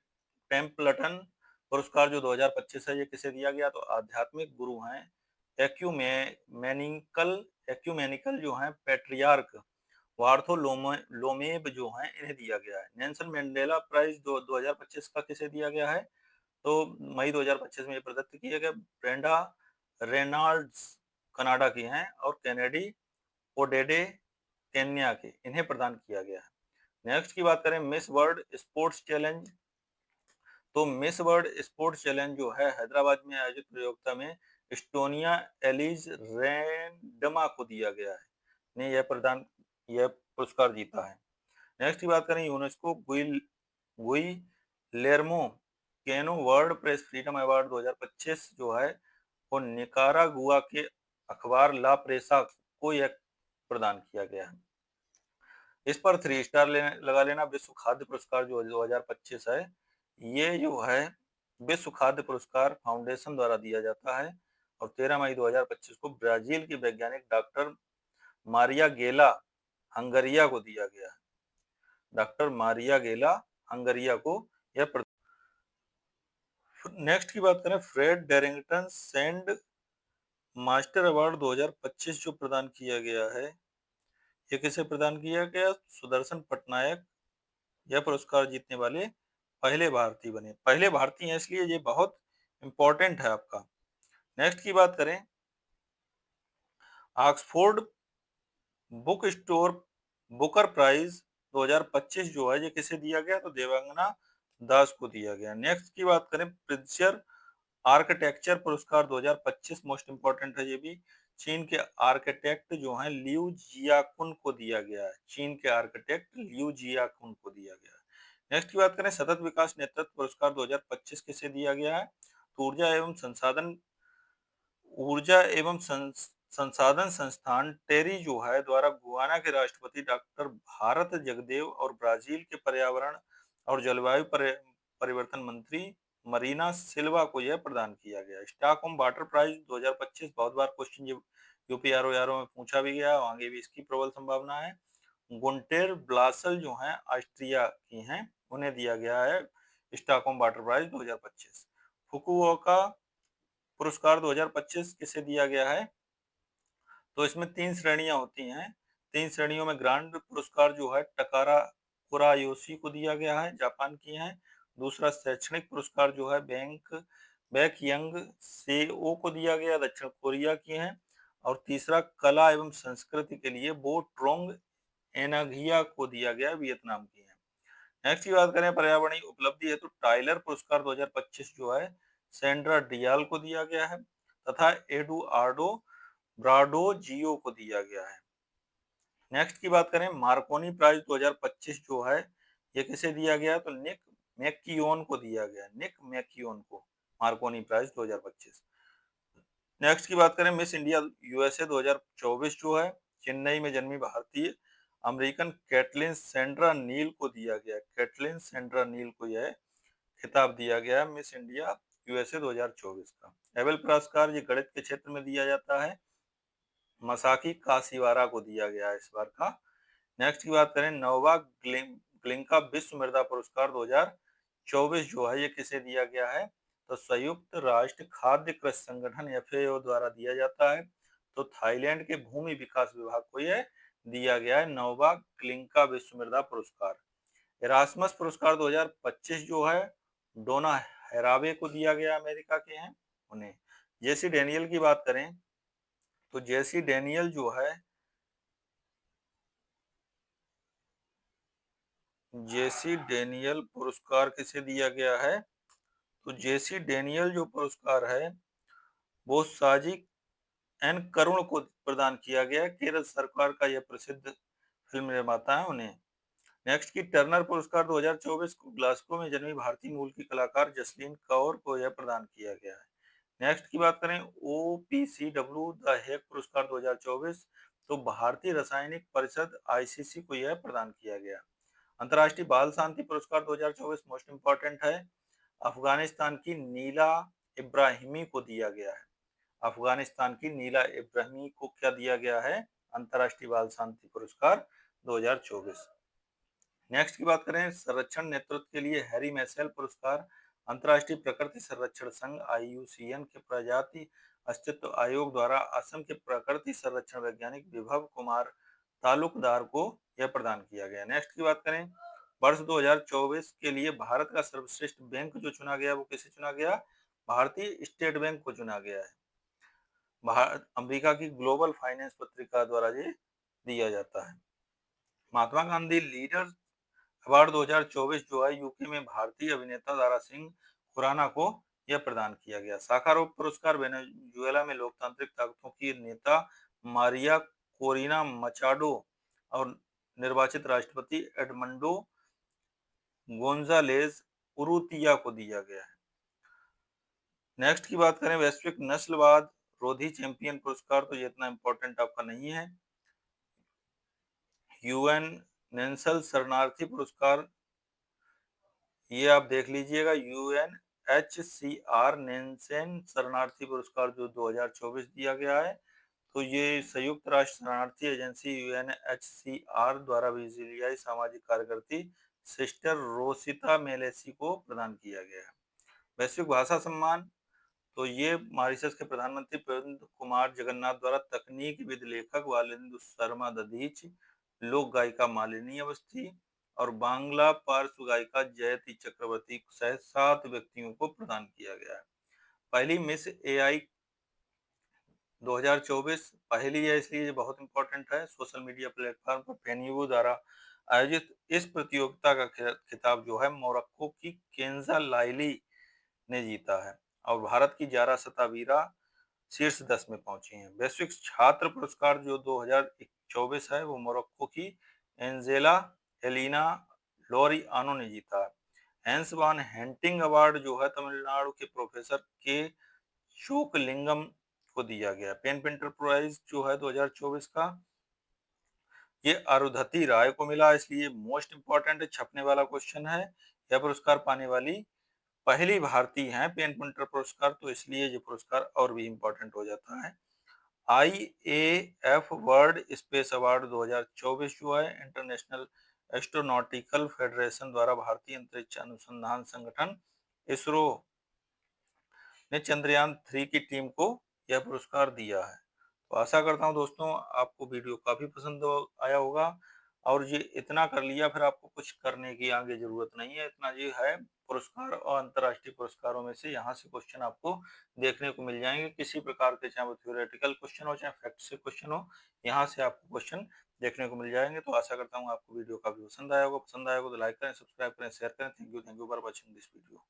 टेम्पल्टन पुरस्कार जो 2025 है ये किसे दिया गया? तो आध्यात्मिक गुरु हैं एक्यूमेनिकल जो हैं पैट्रियार्क वार्थोलोमेव जो हैं इन्हें दिया गया है। नेल्सन मंडेला प्राइज 2025 का किसे दिया गया है? तो मई 2025 में ये प्रदत्त किया गया ब्रेंडा रेनाल्ड्स कनाडा की हैं और कैनेडी ओडेडे केन्या के, इन्हें प्रदान किया गया है। नेक्स्ट की बात करें, मिस वर्ल्ड स्पोर्ट्स चैलेंज, तो मिस वर्ल्ड स्पोर्ट्स चैलेंज जो है हैदराबाद में आयोजित प्रतियोगिता में एस्टोनिया एलिज रेंडमा को दिया गया है, ने यह पुरस्कार जीता है। नेक्स्ट की बात करें, यूनेस्को गुई लेर्मो केनो वर्ल्ड प्रेस फ्रीडम अवार्ड 2025 जो है वो निकारागुआ के अखबार ला प्रेसा को यह प्रदान किया गया है। इस पर 3 स्टार लगा लेना। विश्व खाद्य पुरस्कार जो 2025 है ये जो है विश्व खाद्य पुरस्कार फाउंडेशन द्वारा दिया जाता है और 13 मई 2025 को ब्राजील की वैज्ञानिक डॉक्टर मारिया गेला हंगरिया को दिया गया है। डॉक्टर मारिया गेला हंगरिया को यह। नेक्स्ट की बात करें, फ्रेड डेरिंगटन सेंड मास्टर अवार्ड 2025 जो प्रदान किया गया है ये किसे प्रदान किया गया? सुदर्शन पटनायक यह पुरस्कार जीतने वाले पहले भारतीय बने। पहले भारतीय हैं इसलिए ये बहुत इंपॉर्टेंट है आपका। नेक्स्ट की बात करें, Oxford book store Booker prize 2025 जो है ये किसे दिया गया? तो देवांगना दास को दिया गया। नेक्स्ट की बात करें, प्रित्जर आर्किटेक्चर पुरस्कार 2025 मोस्ट इंपोर्टेंट है ये भी, चीन के आर्किटेक्ट जो हैं लियू जियाकुन को दिया गया है। चीन के आर्किटेक्ट लियू जियाकुन को दिया गया है। नेक्स्ट की बात करें, सतत विकास नेतृत्व पुरस्कार 2025 किसे दिया गया है? तो ऊर्जा एवं संसाधन संस्थान टेरी जो है द्वारा गुयाना के राष्ट्रपति डॉक्टर भारत जगदेव और ब्राजील के पर्यावरण और जलवायु परिवर्तन मंत्री मरीना सिल्वा को यह प्रदान किया गया। स्टॉकहोम वाटर प्राइज 2025 बहुत बार क्वेश्चन यूपीआरओ यारो में पूछा भी गया, आगे भी इसकी प्रबल संभावना है। गुंटेर ब्लासल जो हैं ऑस्ट्रिया की हैं, उन्हें दिया गया है स्टॉकहोम वाटर प्राइज 2025। फुकुओका पुरस्कार 2025 किसे दिया गया है? तो इसमें 3 श्रेणियां होती हैं। 3 श्रेणियों में ग्रांड पुरस्कार जो है टकारा कुरायोशी को दिया गया है, जापान की हैं। दूसरा शैक्षणिक पुरस्कार जो है बैकयंग सेओ को दिया गया, दक्षिण कोरिया की हैं। और तीसरा कला एवं संस्कृति के लिए बो ट्रोंग एनाघिया को दिया गया, वियतनाम की हैं। नेक्स्ट की बात करें पर्यावरणीय उपलब्धि है तो टाइलर पुरस्कार 2025 जो है सैंड्रा डियाल को दिया गया है तथा एडुआर्डो ब्राडो जियो को दिया गया है। नेक्स्ट की बात करें मार्कोनी प्राइज 2025 जो है ये किसे दिया गया है तो निक मैकियोन को दिया गया है, निक मैकियोन को मार्कोनी प्राइज 2025। नेक्स्ट की बात करें मिस इंडिया यूएसए 2024 जो है चेन्नई में जन्मी भारतीय अमेरिकन कैटलिन सेंड्रा नील को दिया गया है। कैटलिन सेंड्रा नील को यह खिताब दिया गया है मिस इंडिया यूएसए 2024 का। एबेल पुरस्कार ये गणित के क्षेत्र में दिया जाता है, मसाकी काशिवारा को दिया गया है इस बार का। नेक्स्ट की बात करें नोवाक ग्लिंका विश्व मृदा पुरस्कार 2024 जो है ये किसे दिया गया है तो संयुक्त राष्ट्र खाद्य कृषि संगठन एफएओ द्वारा दिया जाता है। तो थाईलैंड के भूमि विकास विभाग को यह दिया गया है नोवाक ग्लिंका विश्व मृदा पुरस्कार। इरास्मस पुरस्कार 2025 जो है डोना हेरावे को दिया गया, अमेरिका के हैं उन्हें। जेसी डेनियल की बात करें तो जेसी डेनियल जो है जेसी डेनियल पुरस्कार किसे दिया गया है तो जेसी डेनियल जो पुरस्कार है वो साजिक एन करुण को प्रदान किया गया है, केरल सरकार का यह प्रसिद्ध फिल्म निर्माता है उन्हें। नेक्स्ट की टर्नर पुरस्कार 2024 को ग्लासगो में जन्मी भारतीय मूल की कलाकार जसलीन कौर को यह प्रदान किया गया है। नेक्स्ट की बात करें ओपीसीडब्ल्यू द हेग पुरस्कार 2024 तो भारतीय रासायनिक परिषद आईसीसी को यह प्रदान किया गया। अंतर्राष्ट्रीय बाल शांति पुरस्कार 2024 मोस्ट इंपॉर्टेंट है, अफगानिस्तान की नीला इब्राहिमी को दिया गया है। अफगानिस्तान की नीला इब्राहिमी को क्या दिया गया है अंतर्राष्ट्रीय बाल शांति पुरस्कार 2024। नेक्स्ट की बात करें संरक्षण नेतृत्व के लिए हैरी मैसेल पुरस्कार अंतर्राष्ट्रीय प्रकृति संरक्षण संघ आईयूसीएन के प्रजाति अस्तित्व आयोग द्वारा असम के प्रकृति संरक्षण वैज्ञानिक विभव कुमार तालुकदार को यह प्रदान किया गया। नेक्स्ट की बात करें वर्ष 2024 के लिए भारत का सर्वश्रेष्ठ बैंक जो चुना गया वो किसे चुना गया? भारतीय स्टेट बैंक को चुना गया है। भारत अमेरिका की ग्लोबल फाइनेंस पत्रिका द्वारा ये दिया जाता है। महात्मा गांधी लीडर अवार्ड 2024 जो है यूके में भारतीय अभिनेता दारा सिंह खुराना को यह प्रदान किया गया। साखारोव पुरस्कार वेनेजुएला में लोकतांत्रिक ताकतों की नेता मारिया कोरिना मचाडो और निर्वाचित राष्ट्रपति एडमंडो गोंजालेज उरुतिया को दिया गया है। नेक्स्ट की बात करें वैश्विक नस्लवाद रोधी चैंपियन पुरस्कार तो ये इतना इंपॉर्टेंट आपका नहीं है। यूएन नेशनल शरणार्थी पुरस्कार ये आप देख लीजिएगा, यूएनएचसीआर नेशन शरणार्थी पुरस्कार जो 2024 दिया गया है तो ये संयुक्त राष्ट्र शरणार्थी एजेंसी यूएनएचसीआर द्वारा ब्राजीलियाई सामाजिक कार्यकर्ती सिस्टर रोसिता मेलेसी को प्रदान किया गया है। वैश्विक भाषा सम्मान तो ये मॉरिशस के प्रधानमंत्री प्रविंद कुमार जगन्नाथ द्वारा तकनीक विद लेखक वालेंदु शर्मा दधीच, लोक गायिका मालिनी अवस्थी और बांग्ला पार्श्व गायिका जयति चक्रवर्ती सहित 7 व्यक्तियों को प्रदान किया गया है। पहली मिस एआई 2024 पहली है इसलिए ये बहुत इंपॉर्टेंट है। सोशल मीडिया प्लेटफॉर्म पर फेन्यू द्वारा आयोजित इस प्रतियोगिता का खिताब जो है मोरक्को की केंजा लाइली ने जीता है और भारत की जारा सतावीरा शीर्ष 10 में पहुंची हैं। वैश्विक छात्र पुरस्कार जो 2024 है वो मोरक्को की एंजेला एलिना लोरिआनो ने जीता है। हैंस वान हेंटिंग अवार्ड जो है तमिलनाडु के प्रोफेसर के शोकलिंगम आपको दिया गया। पेन प्रिंटर प्राइज जो है 2024 का, ये अरुंधति राय को मिला, इसलिए मोस्ट इंपॉर्टेंट छपने वाला क्वेश्चन है। यह पुरस्कार पाने वाली पहली भारतीय हैं पेन प्रिंटर पुरस्कार, तो इसलिए ये पुरस्कार और भी इम्पोर्टेंट हो जाता है। IAF वर्ल्ड स्पेस अवार्ड 2024 जो है इंटरनेशनल एस्ट्रोनॉटिकल फेडरेशन द्वारा भारतीय अंतरिक्ष अनुसंधान संगठन इसरो ने चंद्रयान 3 की टीम को यह पुरस्कार दिया है। तो आशा करता हूँ दोस्तों आपको वीडियो काफी आया होगा, और ये इतना कर लिया फिर आपको कुछ करने की आगे जरूरत नहीं है। इतना ये है पुरस्कार और अंतर्राष्ट्रीय पुरस्कारों में से यहाँ से क्वेश्चन आपको देखने को मिल जाएंगे किसी प्रकार के, चाहे वो थ्योरेटिकल क्वेश्चन हो चाहे फैक्ट से क्वेश्चन हो, यहाँ से आपको क्वेश्चन देखने को मिल जाएंगे। तो आशा करता हूँ आपको वीडियो काफी पसंद आया होगा। पसंद आया होगा तो लाइक करें, सब्सक्राइब करें, शेयर करें। Thank you for watching this video.